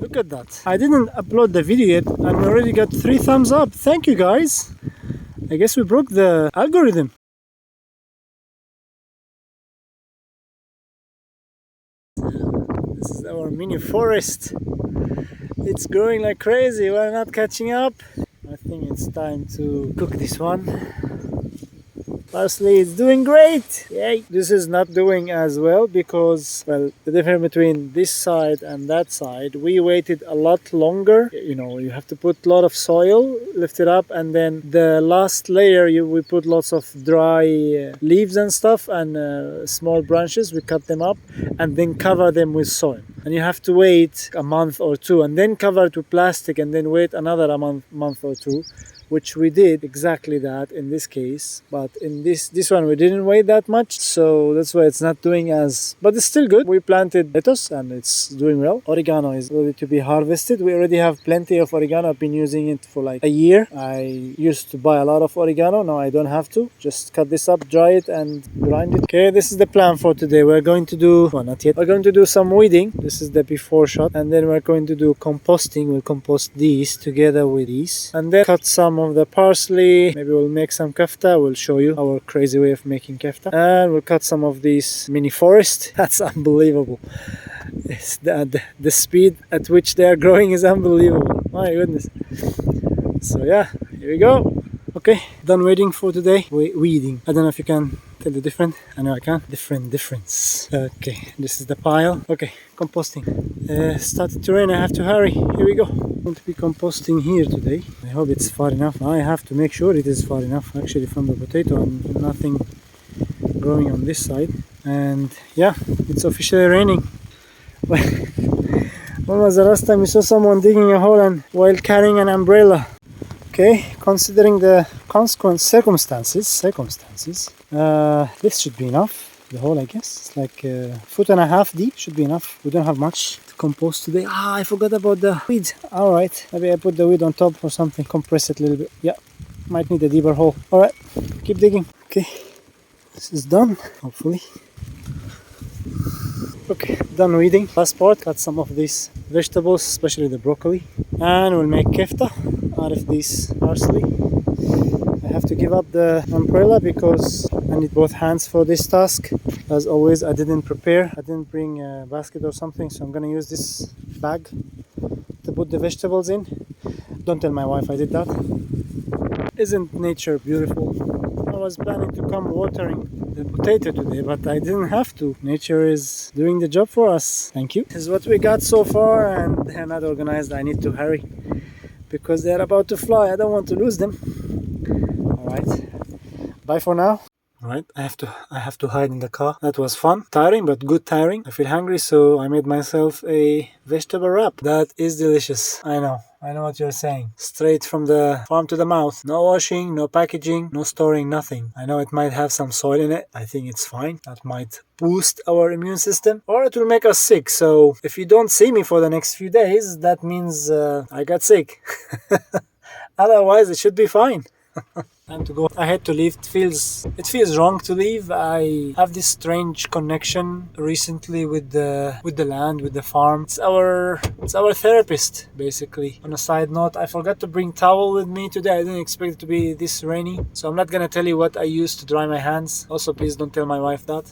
Look at that. I didn't upload the video yet and we already got 3 thumbs up. Thank you guys. I guess we broke the algorithm. This is our mini forest. It's growing like crazy. We're not catching up. I think it's time to cook this one. Parsley is doing great. Yay! This is not doing as well because, well, the difference between this side and that side, we waited a lot longer. You know, you have to put a lot of soil, lift it up, and then the last layer we put lots of dry leaves and stuff and small branches. We cut them up and then cover them with soil. And you have to wait a month or two and then cover it with plastic and then wait another month or two, which we did exactly that in this case. But in this one we didn't wait that much, so that's why it's not doing as, but it's still good. We planted lettuce and it's doing well. Oregano is ready to be harvested. We already have plenty of oregano. I've been using it for like a year. I used to buy a lot of oregano. Now I don't have to. Just cut this up, dry it and grind it. Okay, this is the plan for today. We're going to do, well, not yet. We're going to do some weeding. This is the before shot, and then we're going to do composting. We'll compost these together with these and then cut some of the parsley. Maybe we'll make some kafta. We'll show you our crazy way of making kafta, and we'll cut some of these mini forest. That's unbelievable. It's the speed at which they are growing is unbelievable. My goodness. So yeah, here we go. Okay, done waiting for today. Weeding. I don't know if you can tell the difference. I know I can. Difference. Okay, this is the pile. Okay, composting. Started to rain. I have to hurry. Here we go. I'm going to be composting here today. I hope it's far enough. I have to make sure it is far enough actually from the potato and nothing growing on this side. And yeah, it's officially raining. When was the last time you saw someone digging a hole and while carrying an umbrella? Okay, considering the circumstances, this should be enough. The hole, I guess, it's like a 1.5 feet deep. Should be enough. We don't have much to compost today. I forgot about the weed. All right, maybe I put the weed on top or something. Compress it a little bit. Yeah, might need a deeper hole. All right, keep digging. Okay, this is done. Hopefully. Okay, done weeding. Last part, cut some of these vegetables, especially the broccoli, and we'll make kefta out of this parsley. I have to give up the umbrella because I need both hands for this task. As always, I didn't prepare. I didn't bring a basket or something, so I'm gonna use this bag to put the vegetables in. Don't tell my wife I did that. Isn't nature beautiful? I was planning to come watering the potato today, but I didn't have to. Nature is doing the job for us. Thank you. This is what we got so far, and they're not organized. I need to hurry because they're about to fly. I don't want to lose them. Alright, bye for now. Alright, I have to hide in the car. That was fun. Tiring, but good tiring. I feel hungry, so I made myself a vegetable wrap. That is delicious. I know what you're saying. Straight from the farm to the mouth. No washing, no packaging, no storing, nothing. I know it might have some soil in it. I think it's fine. That might boost our immune system, or it will make us sick. So if you don't see me for the next few days, that means I got sick. Otherwise, it should be fine. Time to go. I had to leave. It feels wrong to leave. I have this strange connection recently with the land, with the farm. It's our therapist, basically. On a side note, I forgot to bring towel with me today. I didn't expect it to be this rainy, so I'm not gonna tell you what I used to dry my hands. Also, please don't tell my wife that.